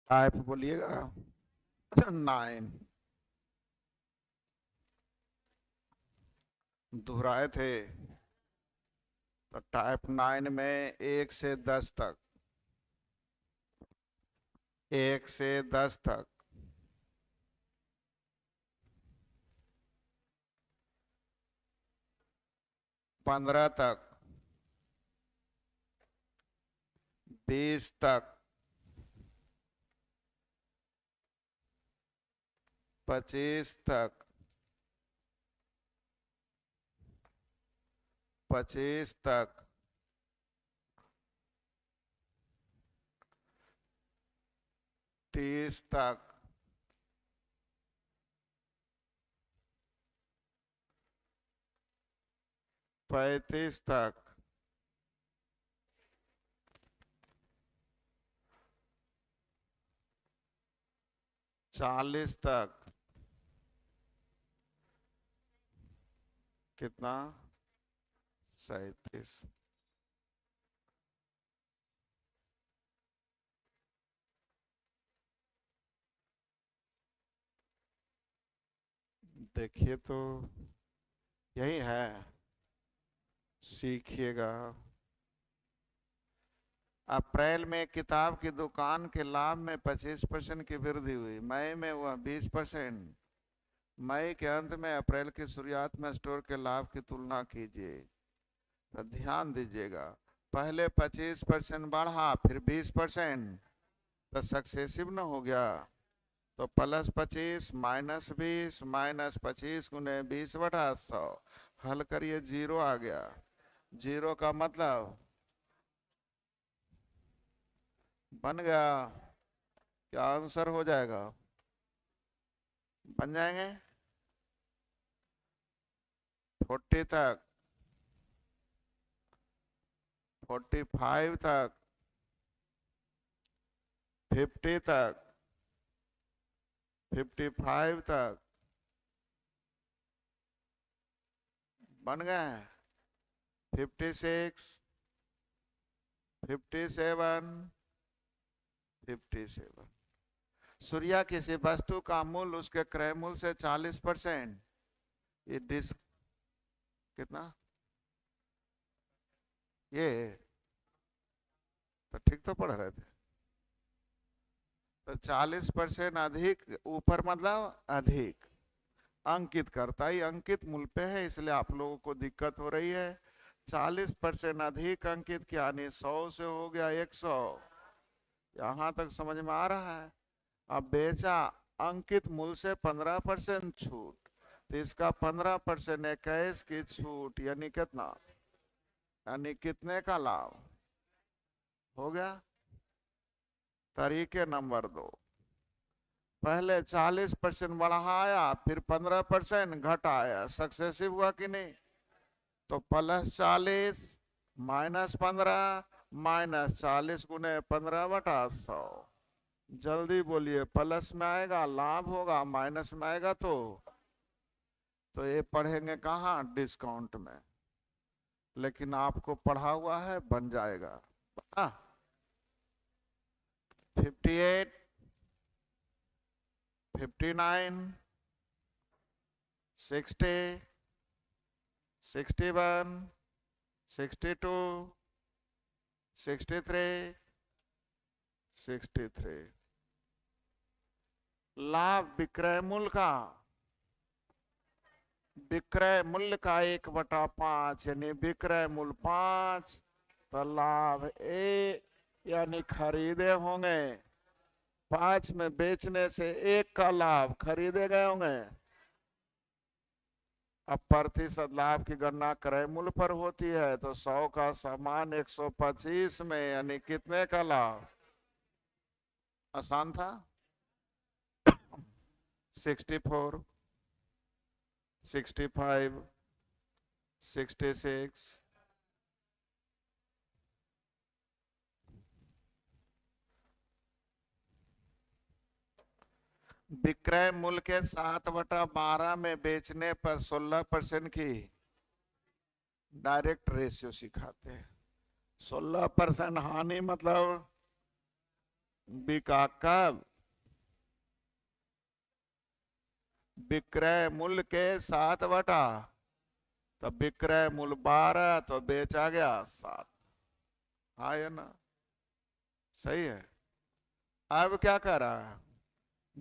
Type बोलिएगा 9 दोहराए थे। तो टाइप 9 में 1 से 10 तक, 1 से 10 तक, 15 तक, 20 तक, 25 तक, 25 तक, 30 तक, 35 तक, 40 तक, कितना, 37। देखिए तो यही है, सीखिएगा। अप्रैल में किताब की दुकान के लाभ में 25% की वृद्धि हुई, मई में हुआ 20%। मई के अंत में अप्रैल की शुरुआत में स्टोर के लाभ की तुलना कीजिए। तो ध्यान दीजिएगा, पहले 25% बढ़ा, फिर 20%, तो सक्सेसिव न हो गया। तो +25 -20 -25 गुने 20/100, हल करिए, 0 आ गया। 0 का मतलब बन गया। क्या आंसर हो जाएगा? बन जाएंगे 40 तक, 45 तक, 50 तक, 55 तक बन गए। 56, 57, 57। सूर्या किसी वस्तु का मूल्य उसके क्रय मूल्य से 40%, ये डिस कितना, ये तो ठीक तो पढ़ रहे थे। तो 40% अधिक, ऊपर मतलब अधिक, अंकित करता ही अंकित मूल्य पे है, इसलिए आप लोगों को दिक्कत हो रही है। 40% अधिक अंकित, यानी 100 से हो गया 100। यहां तक समझ में आ रहा है? अब बेचा, अंकित मूल्य से 15% छूट, तो इसका 15% 21 की छूट, यानी कितना, यानी कितने का लाभ हो गया? तरीके नंबर 2, पहले 40% बढ़ाया, फिर 15% घटाया, सक्सेसिव हुआ कि नहीं? तो +40 -15 -40 गुने 15/100। जल्दी बोलिए, प्लस में आएगा लाभ होगा, माइनस में आएगा तो ये पढ़ेंगे कहाँ? डिस्काउंट में। लेकिन आपको पढ़ा हुआ है, बन जाएगा। 58, 59, 60, 61, 62, 63, 63। लाभ विक्रय मूल्य का, विक्रय मूल्य का 1/5, यानी विक्रय मूल्य 5, तो लाभ यानी खरीदे होंगे 5 में, बेचने से 1 का लाभ खरीदे गए होंगे। अब प्रतिशत लाभ की गणना क्रय मूल्य पर होती है, तो 100 का सामान 125 में, यानी कितने का लाभ? आसान था। 64, 65, 66, विक्रय मूल्य के 7/12 में बेचने पर 16% की डायरेक्ट रेशियो सिखाते हैं। 16% हानि मतलब बिका कब? विक्रय मूल्य के 7 तो विक्रय मूल्य 12 तो बेचा गया 7। हाँ या ना? सही है। अब क्या कर रहा है?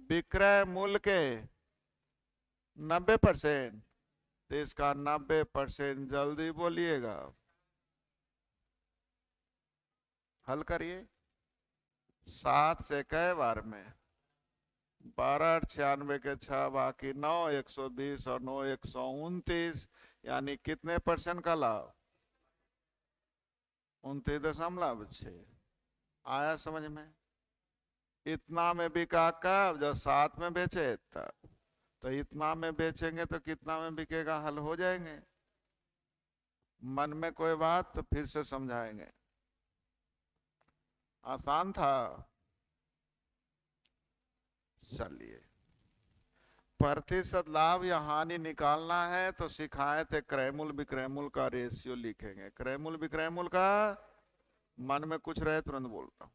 विक्रय मूल्य के 90%, तो इसका 90% जल्दी बोलिएगा। हल करिए। 7 से कई बार में 12 96 के 6 बाकी 9 120 और 9 129, यानी कितने परसेंट का लाभ? 29.6। आया समझ में? इतना में बिका कब? जब 7 में बेचे तब। तो इतना में बेचेंगे तो कितना में बिकेगा? हल हो जाएंगे। मन में कोई बात तो फिर से समझाएंगे। आसान था। चलिए, प्रतिशत लाभ या हानि निकालना है तो सिखाए थे क्रय मूल्य विक्रय मूल्य का रेशियो लिखेंगे। क्रय मूल्य विक्रय मूल्य का, मन में कुछ रहे तुरंत बोलता हूं।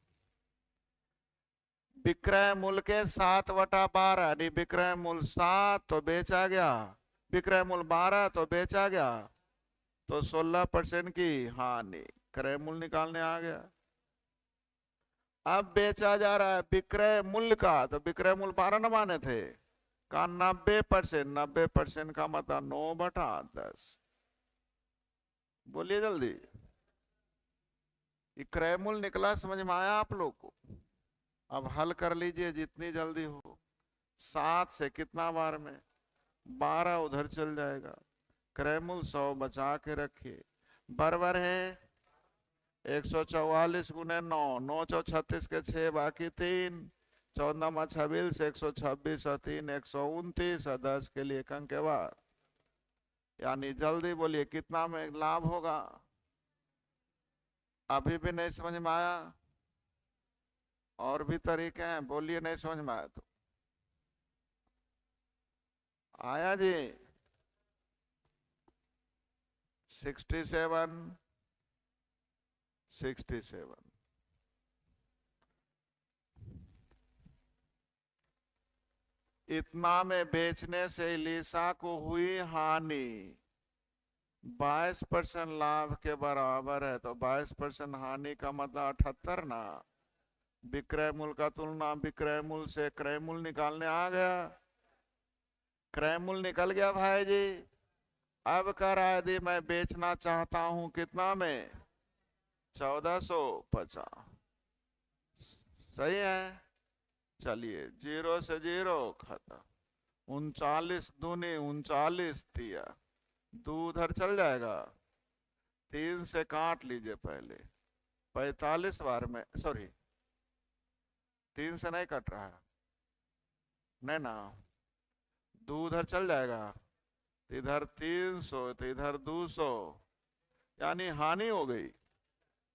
विक्रय मूल्य के 7/12 यानी विक्रय मूल्य 7 तो बेचा गया, विक्रय मूल्य 12 तो बेचा गया, तो 16% की हानि। क्रय मूल्य निकालने आ गया। अब बेचा जा रहा है विक्रय मूल्य का, तो विक्रय मूल्य 12 न माने थे का 90%। 90% का मतलब 9/10। बोलिए जल्दी। क्रय मूल्य निकला, समझ में आया आप लोग को? अब हल कर लीजिए जितनी जल्दी हो। 7 से कितना बार में? 12 उधर चल जाएगा। क्रय मूल्य 100 बचा के रखिए, बराबर है 144 गुने 9, 9 चौ 36 के 6 बाकी 3, 14 26 126 और 3 129 और 10 के लिए एक अंक के बाद, यानी जल्दी बोलिए कितना में लाभ होगा? अभी भी नहीं समझ में आया? और भी तरीके हैं, बोलिए नहीं समझ में आया तो। आया जी? 67 67। इतना में बेचने से इलीसा को हुई हानि 22% लाभ के बराबर है, तो 22% हानि का मतलब 78 ना। विक्रय मूल्य का तुलना विक्रय मूल्य से क्रय मूल्य निकालने आ गया। क्रय मूल्य निकल गया भाई जी। अब कह रहा है यदि मैं बेचना चाहता हूं कितना में? 1450। सही है। चलिए, 0 से 0 खत्म। 39 दूनी 39 तिया, 2 उधर चल जाएगा। 3 से काट लीजिए पहले, 45 बार में, सॉरी 3 से नहीं कट रहा है, नहीं ना, 2 उधर चल जाएगा, इधर 300 तो इधर 200, यानी हानि हो गई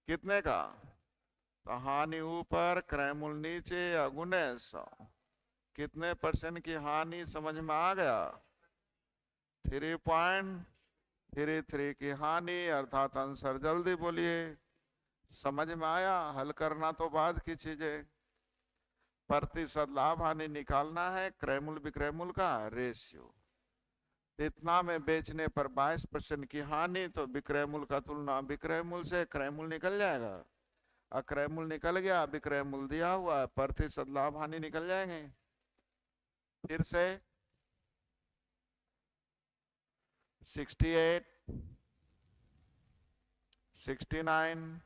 कितने का? तो हानि ऊपर क्रय मूल्य नीचे या गुने 100, कितने परसेंट की हानि समझ में आ गया? 3.33 की हानि, अर्थात आंसर जल्दी बोलिए। समझ में आया? हल करना तो बाद की चीजें। प्रतिशत लाभ हानि निकालना है, क्रय मूल्य विक्रय मूल्य का रेशियो। इतना में बेचने पर 22% की हानि, तो विक्रय मूल्य का तुलना विक्रय मूल्य से क्रय मूल्य निकल जाएगा। अक्रय मूल्य निकल गया, विक्रय मूल्य दिया हुआ है, प्रतिशत लाभ हानि निकल जाएंगे। फिर से 68 69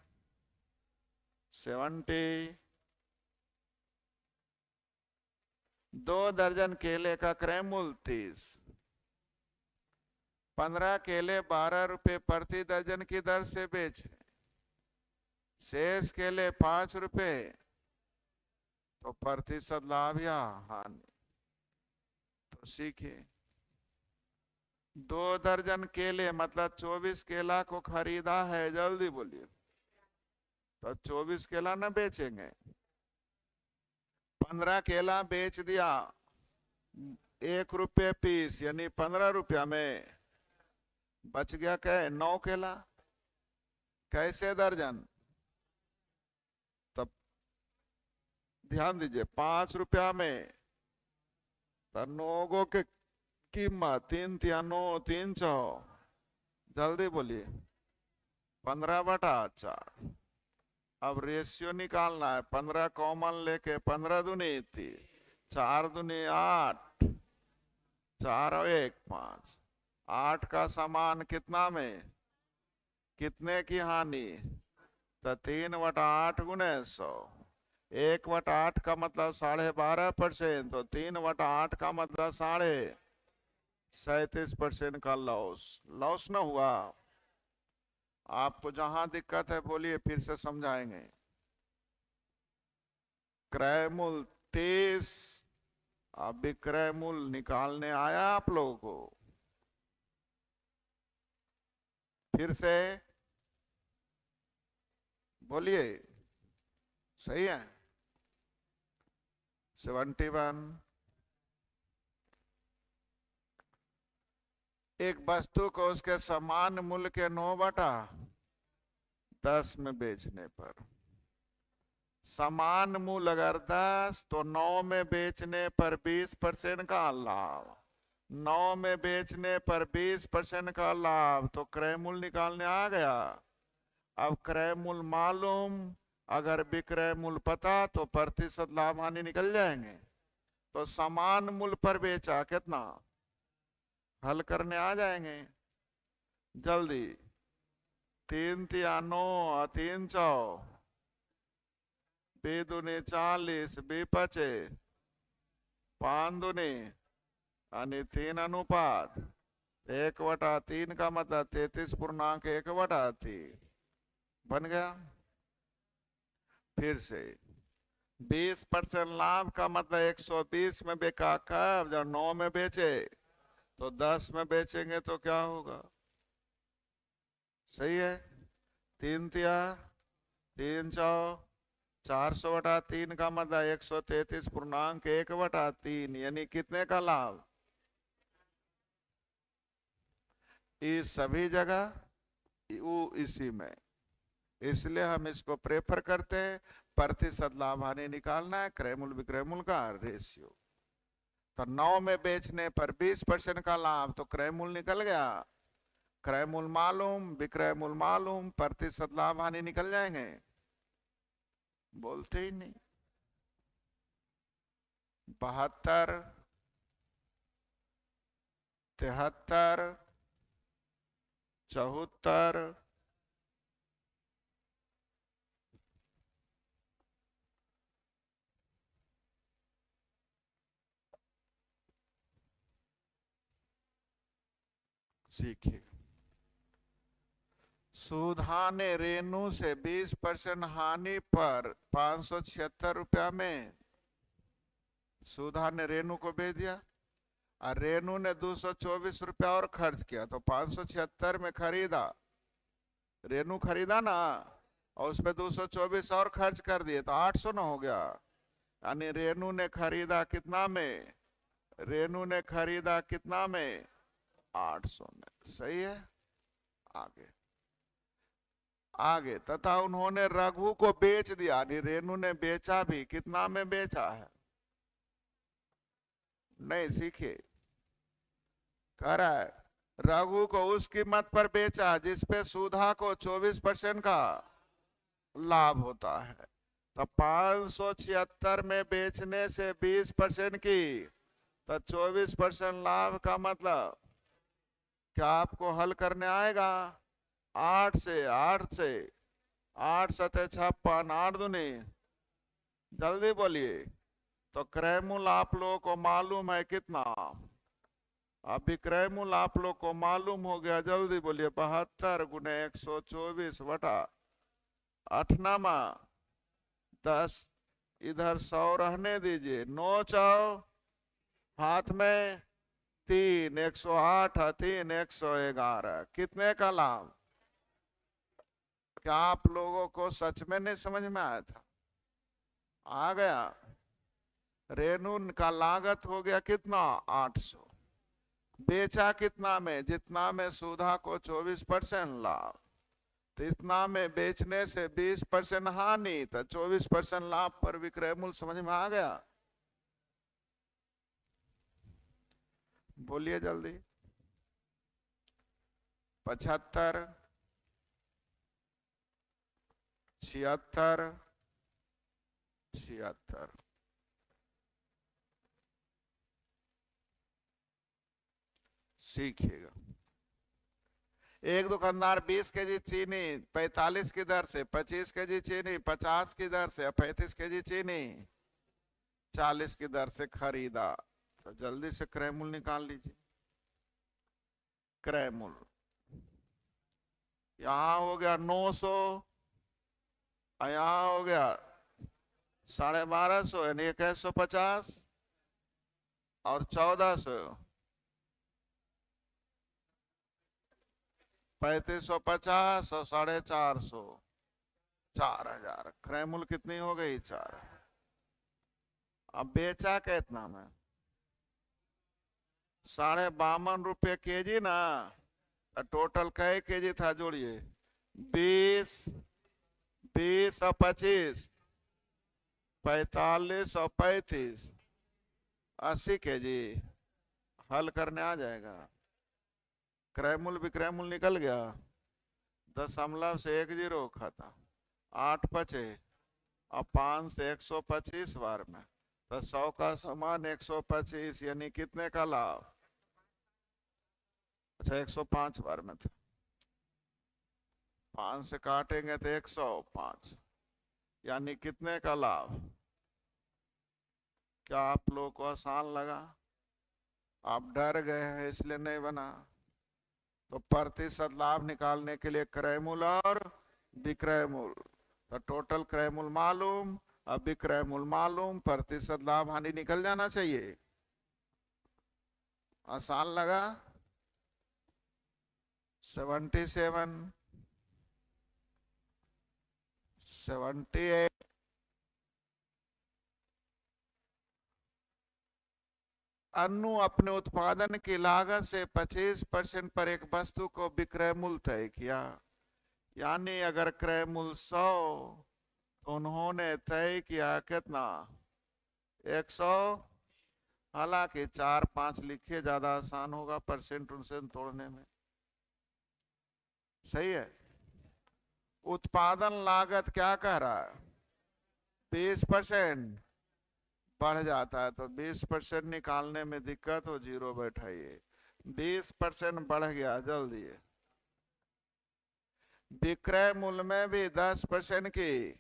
70। 2 दर्जन केले का क्रय मूल्य 30, 15 केले 12 रुपए प्रति दर्जन की दर से बेचे, शेष केले 5 रुपए, तो प्रतिशत लाभ या हानि? तो सीखिए। 2 दर्जन केले मतलब 24 केला को खरीदा है, जल्दी बोलिए। तो 24 केला ना बेचेंगे, 15 केला बेच दिया 1 रुपये पीस, यानी 15 रुपया में बच गया क्या? 9 केला। कैसे दर्जन? तब ध्यान दीजिए, 5 रुपया में तो नोगो के कीमत 3 × 9 = 300। जल्दी बोलिए, 15/4। अब रेशियो निकालना है, 15 कॉमन लेके 15 दूनी 30, 4 दूनी 8, 4 और 1 5। 8 का समान कितना में, कितने की हानि, तो 3/8 × 100। 1/8 का मतलब 12.5%, तो 3/8 का मतलब 37.5% का लॉस। लॉस ना हुआ? आपको जहां दिक्कत है बोलिए, फिर से समझाएंगे। क्रय मूल्य 30, अब विक्रय मूल्य निकालने आया आप लोगों को? फिर से बोलिए, सही है? 71। एक वस्तु को उसके समान मूल्य के 9/10 में बेचने पर, समान मूल्य अगर 10 तो 9 में बेचने पर 20% का लाभ। 9 में बेचने पर 20% का लाभ, तो क्रय मूल्य निकालने आ गया। अब क्रय मूल्य मालूम, अगर विक्रय मूल्य पता, तो प्रतिशत लाभ हानि निकल जाएंगे। तो समान मूल्य पर बेचा कितना, हल करने आ जाएंगे जल्दी। 3 × 9 = 300, 2 दूनी 40, 2 5 5 दूनी यानी 3 अनुपात 1/3 का मतलब 33.1/3 बन गया। फिर से 20% लाभ का मतलब 120 में बेचा, कब, जब 9 में बेचे, तो 10 में बेचेंगे तो क्या होगा, सही है? 3 × 300, 400/3 का मतलब 133.1/3, यानी कितने का लाभ? इस सभी जगह इसी में, इसलिए हम इसको प्रेफर करते हैं। प्रतिशत लाभ हानि निकालना है, क्रय मूल्य विक्रय मूल्य का रेशियो। तो 9 में बेचने पर 20% का लाभ, तो क्रय मूल्य निकल गया। क्रय मूल्य मालूम, विक्रय मूल्य मालूम, प्रतिशत लाभ हानि निकल जाएंगे। बोलते ही नहीं। 72, 73, 74, सीखिए। सुधा ने रेनू से 20% हानि पर 576 रुपया में, सुधा ने रेनू को बेच दिया, और रेनू ने 224 रुपया और खर्च किया, तो 576 में खरीदा, रेनू खरीदा ना, और उस पर 224 और खर्च कर दिए, तो 800 ना हो गया। यानी रेनू ने खरीदा कितना में, रेनू ने खरीदा कितना में, 800 में। सही है? आगे आगे, तथा उन्होंने रघु को बेच दिया, यानी रेनू ने बेचा भी, कितना में बेचा है, नहीं सीखिए, कह रहा है रघु को उस कीमत पर बेचा जिसपे सुधा को 24% का लाभ होता है। तो 576 में बेचने से 20% की, तो 24% लाभ का मतलब क्या आपको हल करने आएगा? 8 से 8 से 8 7 56, 8 दूनी, जल्दी बोलिए। तो क्रय मूल्य आप लोगों को मालूम है कितना? अब विक्रय मूल्य आप लोग को मालूम हो गया, जल्दी बोलिए। 72 × 124 बटा 8 10, इधर 100 रहने दीजिए, 9 4 हाथ में 3, 108 3 111, कितने का लाभ? क्या आप लोगों को सच में नहीं समझ में आया था? आ गया। रेनू का लागत हो गया कितना? 800। बेचा कितना में? जितना में सुधा को 24% लाभ, तो इतना में बेचने से 20% हानि, तो 24% लाभ पर विक्रय मूल्य। समझ में आ गया? बोलिए जल्दी। 75, 76, 76। सीखिएगा। एक दुकानदार 20 केजी चीनी 45 की दर से, 25 केजी चीनी 50 की दर से, 35 केजी चीनी 40 की दर से खरीदा। तो जल्दी से क्रय मूल्य निकाल लीजिए। क्रय मूल्य यहां हो गया 900, यहां हो गया 1250, यानी 2150 और 1400, 3550 और 450, 4000। क्रय मूल्य कितनी हो गई? 4। अब बेचा कितना में? 52.5 रुपये केजी ना। टोटल कै केजी था? जोड़िए 20, 20 और 25, 45 और 35, 80 केजी। हल करने आ जाएगा। क्रय मूल्य विक्रय मूल्य निकल गया। 0.10 खाता 8 बचे और 5 से 125 बार में, तो 100 का समान 125, यानी कितने का लाभ? अच्छा 105 बार में था। 5 से काटेंगे तो 105, यानी कितने का लाभ? क्या आप लोगों को आसान लगा? आप डर गए हैं इसलिए नहीं बना। तो प्रतिशत लाभ निकालने के लिए क्रय मूल्य और विक्रय मूल्य, तो टोटल क्रय मूल्य मालूम, अब विक्रय मूल्य मालूम, प्रतिशत लाभ हानि निकल जाना चाहिए। आसान लगा? 77, 78, अन्नू अपने उत्पादन की लागत से 25% पर एक वस्तु को विक्रय मूल्य तय किया। यानी अगर क्रय मूल्य 100, तो उन्होंने तय किया कितना? 100। हालांकि 4-5 लिखिए, ज्यादा आसान होगा परसेंट उनसे तोड़ने में। सही है। उत्पादन लागत क्या कह रहा है? 20% बढ़ जाता है, तो 20% निकालने में दिक्कत हो, 0 बैठाइए। 20% बढ़ गया, जल्दी। विक्रय मूल्य में भी 10% की,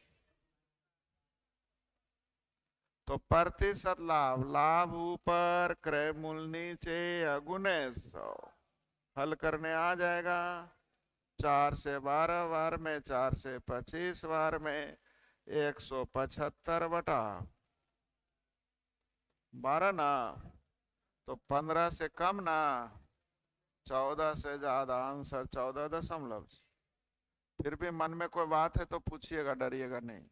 तो प्रतिशत लाभ, लाभ ऊपर क्रय मूल्य नीचे, अगुने 100। हल करने आ जाएगा। 4 से 12 बार में, 4 से 25 बार में, 175 बटा 12 ना, तो 15 से कम ना, 14 से ज्यादा। आंसर 14 दशमलव। फिर भी मन में कोई बात है तो पूछिएगा, डरिएगा नहीं।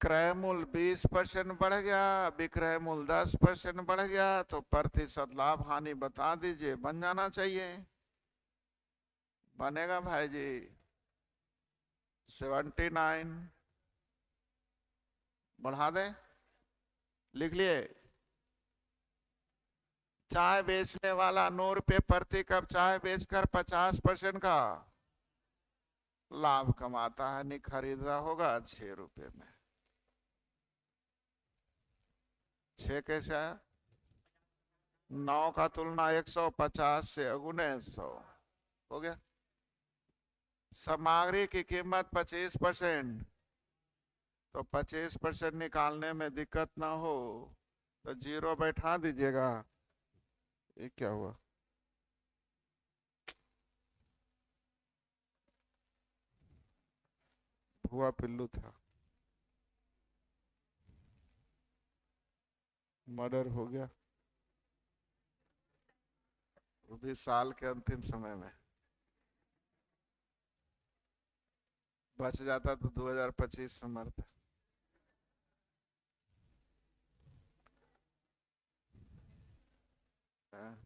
क्रय मूल्य 20% बढ़ गया, विक्रय मूल्य 10% बढ़ गया, तो प्रतिशत लाभ हानि बता दीजिए। बन जाना चाहिए। बनेगा भाई जी। 79 बढ़ा दे, लिख लिए। चाय बेचने वाला 9 रुपये प्रति कप चाय बेचकर 50% का लाभ कमाता है, नहीं खरीदा होगा 6 रुपये में। 6 कैसे आया? 9 का तुलना 150 से, अगुने 100 हो गया। सामग्री की कीमत 25%, तो 25% निकालने में दिक्कत ना हो, तो 0 बैठा दीजिएगा। ये क्या हुआ? भुआ पिल्लू था, मर्डर हो गया, वो भी साल के अंतिम समय में। बच जाता तो 2025 में मरता। हाँ।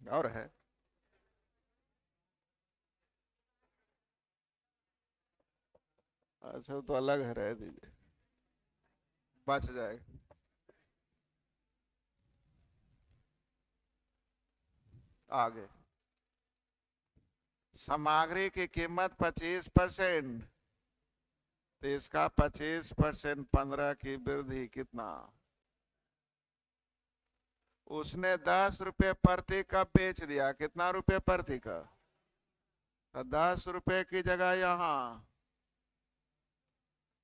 और है। अच्छा तो अलग है, रह दीजिए, बच जाएगा। आगे, सामग्री की कीमत 25%, तो इसका 25% 15 की वृद्धि कितना? उसने 10 रुपये प्रति का बेच दिया, कितना रुपये प्रति का? तो 10 रुपये की जगह यहाँ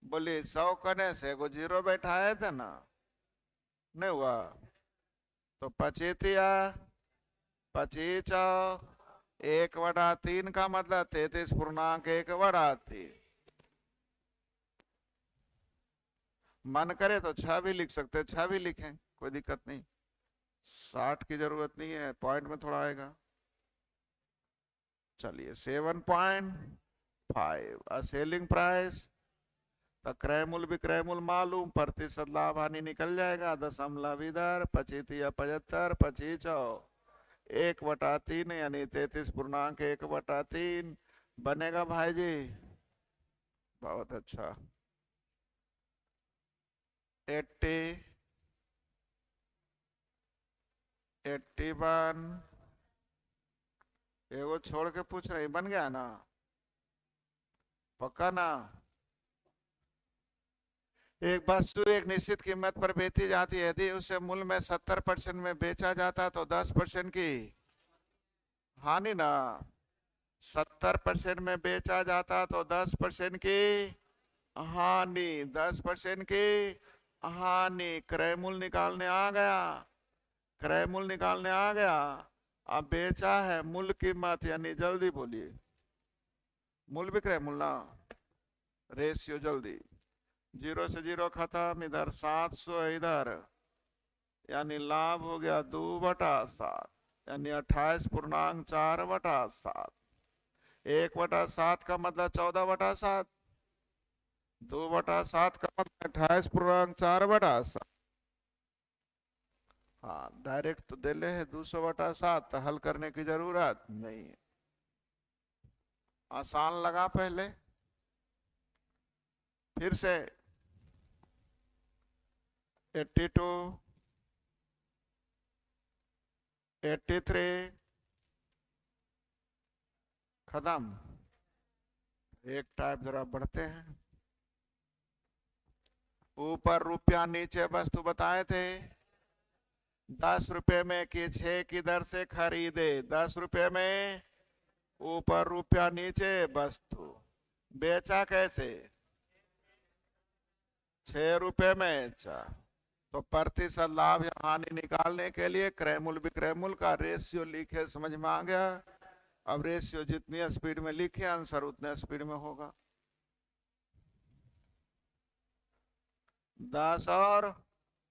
बोली 100 करने से एगो जीरो बैठाए थे ना, नहीं हुआ? तो पचीतिया, 25 1/3 का मतलब 33.1/3। मन करे तो 6 भी लिख सकते, 6 भी लिखें, कोई दिक्कत नहीं। 60 की जरूरत नहीं है, पॉइंट में थोड़ा आएगा। चलिए 7.5 सेलिंग प्राइस, तो क्रय मूल्य विक्रय मूल्य मालूम, प्रतिशत लाभ हानि निकल जाएगा, दशमलव इधर, 25 75, 25 1/3 यानी 33.1/3 बनेगा भाई जी। बहुत अच्छा। 80 81, एगो छोड़ के पूछ रही, बन गया ना? पक्का ना? एक वस्तु एक निश्चित कीमत पर बेची जाती है, यदि उसे मूल्य में 70% में बेचा जाता तो 10% की हानि ना। 70% में बेचा जाता तो 10% की हानि, 10% की हानि। क्रय मूल्य निकालने आ गया, क्रय मूल्य निकालने आ गया। अब बेचा है मूल्य कीमत, यानी जल्दी बोलिए, मूल्य विक्रय मूल्य ना, रेशियो जल्दी। 0 से 0 खत्म, इधर 700 इधर, यानी लाभ हो गया 2/7, यानी 28.4/7। 1/7 का मतलब 14/7, 2/7 का मतलब 28.4/7। हाँ डायरेक्ट तो दे ले है 200/7, तो हल करने की जरूरत नहीं है। आसान लगा पहले, फिर से 82 83 खत्म। एक टाइप जरा बढ़ते हैं। ऊपर रुपया नीचे वस्तु बताए थे, 10 रुपये में कि 6 की दर से खरीदे, 10 रुपये में ऊपर रुपया नीचे वस्तु, बेचा कैसे? 6 रुपये में। तो प्रतिशत लाभ या हानि निकालने के लिए क्रय मूल्य विक्रय मूल्य का रेशियो लिखे, समझ में आ गया? अब रेशियो जितनी स्पीड में लिखे आंसर उतने स्पीड में होगा। 10 और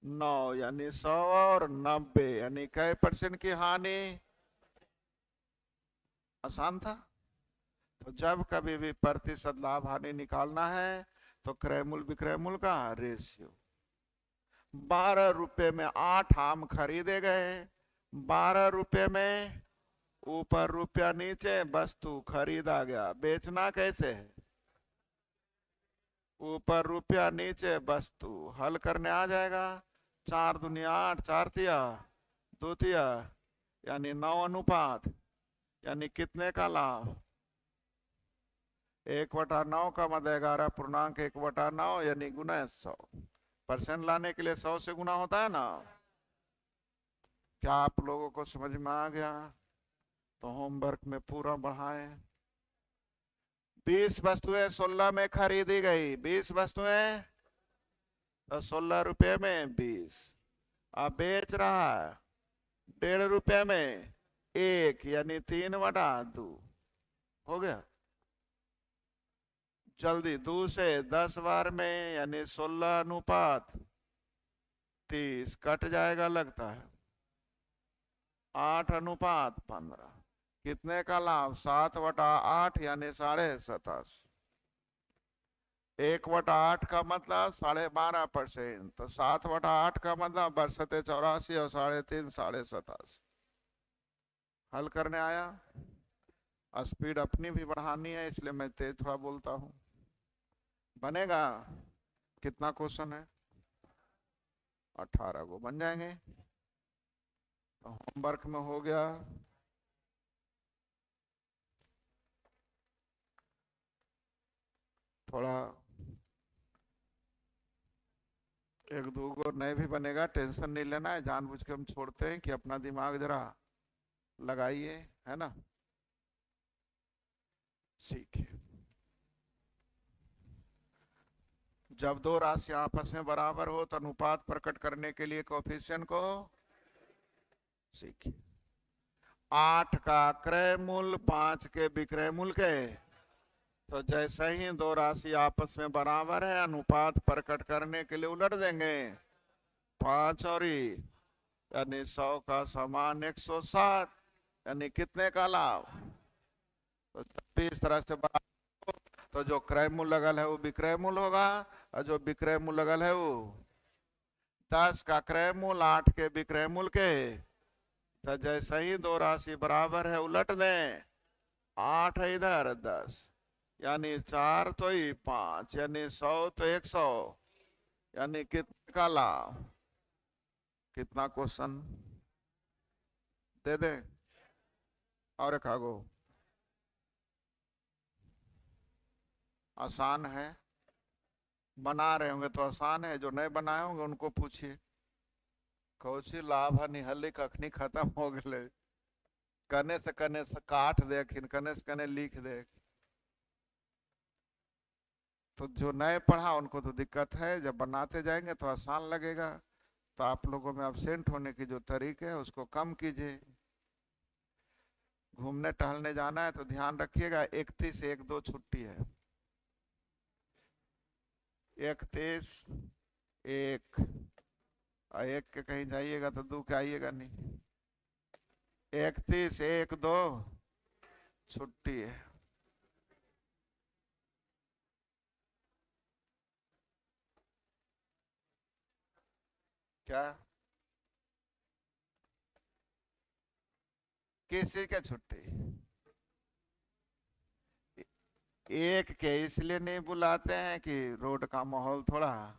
9 यानी 100 और 90, यानी कई % की हानि। आसान था। तो जब कभी भी प्रतिशत लाभ हानि निकालना है तो क्रय मूल्य विक्रय मूल्य का रेशियो। 12 रुपये में 8 आम खरीदे गए, 12 रुपये में ऊपर रुपया नीचे वस्तु खरीदा गया, बेचना कैसे है? ऊपर रुपया नीचे वस्तु, हल करने आ जाएगा। 4 दूनी 8, 4 तिया 2 तिया, यानी 9 अनुपात, यानी कितने का लाभ? 1/9 का मतलब 11.1/9, यानी गुना 100। % लाने के लिए 100 से गुना होता है ना। क्या आप लोगों को समझ में आ गया? तो होमवर्क में पूरा बढ़ाएं। 20 वस्तुएं 16 में खरीदी गई, 20 वस्तुएं तो 16 रुपये में 20। अब बेच रहा है 1.5 रुपये में 1, यानी 3/2। हो गया। जल्दी 2 से 10 बार में, यानी 16 अनुपात 30 कट जाएगा लगता है, 8 अनुपात 15, कितने का लाभ? 7/8 यानी 87.5। 1/8 का मतलब 12.5%, तो 7/8 का मतलब 82 84 और 3.5 87। हल करने आया। स्पीड अपनी भी बढ़ानी है, इसलिए मैं तेज थोड़ा बोलता हूँ। बनेगा? कितना क्वेश्चन है? 18 को बन जाएंगे। तो होमवर्क में हो गया। थोड़ा एक दो को नए भी बनेगा, टेंशन नहीं लेना है। जानबूझ के हम छोड़ते हैं कि अपना दिमाग जरा लगाइए, है ना। ठीक है। जब दो राशि आपस में बराबर हो तो अनुपात प्रकट करने के लिए कोएफिशिएंट को सीखिए। 8 का क्रय मूल 5 के विक्रय मूल के। तो जैसे ही दो राशि आपस में बराबर है, अनुपात प्रकट करने के लिए उलट देंगे। 5 और यानी 100 का समान 160, यानी कितने का लाभ। तो जब भी इस तरह से बराबर हो, तो जो क्रय मूल लगल है वो विक्रय मूल होगा, और जो विक्रय मूल लगल है वो 10 का क्रय मूल 8 के विक्रय मूल के। तो जैसे ही दो राशि बराबर है उलट दें। 8 है इधर 10, यानी 4 तो ही 5, यानी 100 तो 100, यानी कितने का लाभ। कितना क्वेश्चन दे दे और एक आगो। आसान है, बना रहे होंगे तो आसान है, जो नहीं बनाए होंगे उनको पूछिए। कौची लाभ है निहली कखनी खत्म हो गए। कने से काट देखिन, कने से कने लिख दे। तो जो नए पढ़ा उनको तो दिक्कत है, जब बनाते जाएंगे तो आसान लगेगा। तो आप लोगों में अब्सेंट होने की जो तरीके है उसको कम कीजिए। घूमने टहलने जाना है तो ध्यान रखिएगा, 31/1/2 छुट्टी है। 31/1 और 1 के कहीं जाइएगा तो 2 के आइएगा नहीं। 31/1/2 छुट्टी है। क्या किसी के छुट्टी? एक के इसलिए नहीं बुलाते हैं कि रोड का माहौल थोड़ा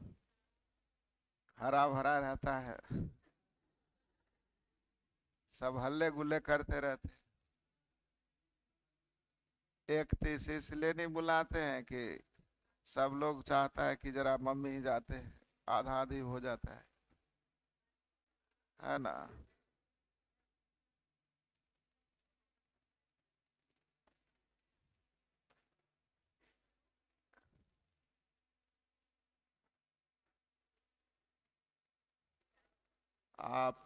हरा भरा रहता है, सब हल्ले गुल्ले करते रहते। 31 इसलिए नहीं बुलाते हैं कि सब लोग चाहता है कि जरा मम्मी ही जाते हैं, आधा आधी हो जाता है ना। आप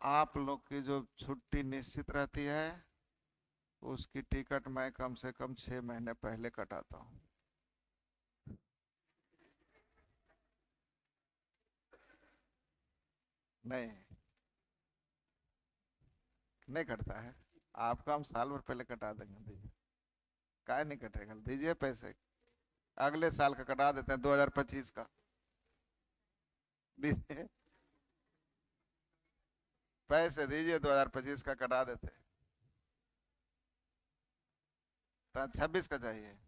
आप लोग की जो छुट्टी निश्चित रहती है उसकी टिकट मैं कम से कम 6 महीने पहले कटाता हूँ। नहीं, नहीं कटता है। आपका हम साल भर पहले कटा देंगे, दीजिए। काय नहीं कटेगा, दीजिए पैसे। अगले साल का कटा देते हैं, 2025 का दीजिए। पैसे दीजिए, 2025 का कटा देते हैं। तो 26 का चाहिए।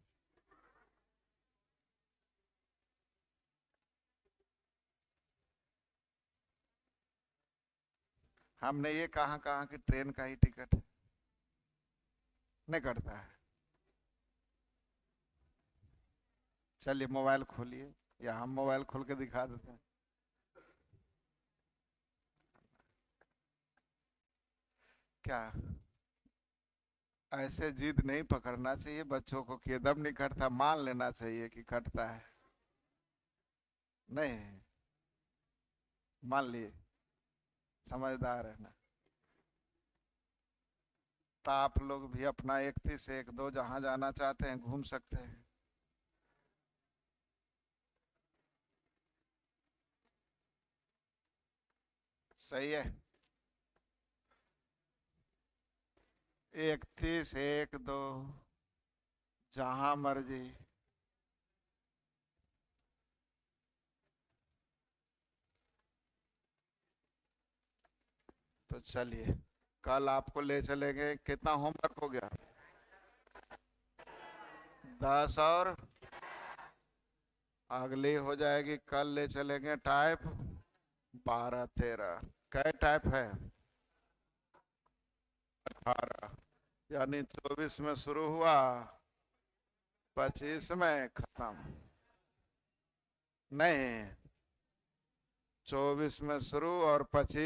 हमने ये कहाँ कहाँ की ट्रेन का ही टिकट है, नहीं कटता है। चलिए मोबाइल खोलिए, या हम मोबाइल खोल के दिखा देते हैं। क्या ऐसे जिद नहीं पकड़ना चाहिए बच्चों को कि एकदम नहीं कटता, मान लेना चाहिए कि कटता है। नहीं, मान लिए, समझदार है ना। तो आप लोग भी अपना 31/1/2 जहां जाना चाहते हैं घूम सकते हैं। सही है। 31/1/2 जहां मर्जी। तो तो चलिए कल आपको ले चलेंगे। कितना होमवर्क हो गया? 10 और अगली हो जाएगी कल ले चलेंगे टाइप 12 13। कै टाइप है? 18। यानी 24 में शुरू हुआ, 25 में खत्म। नहीं, 24 में शुरू और 25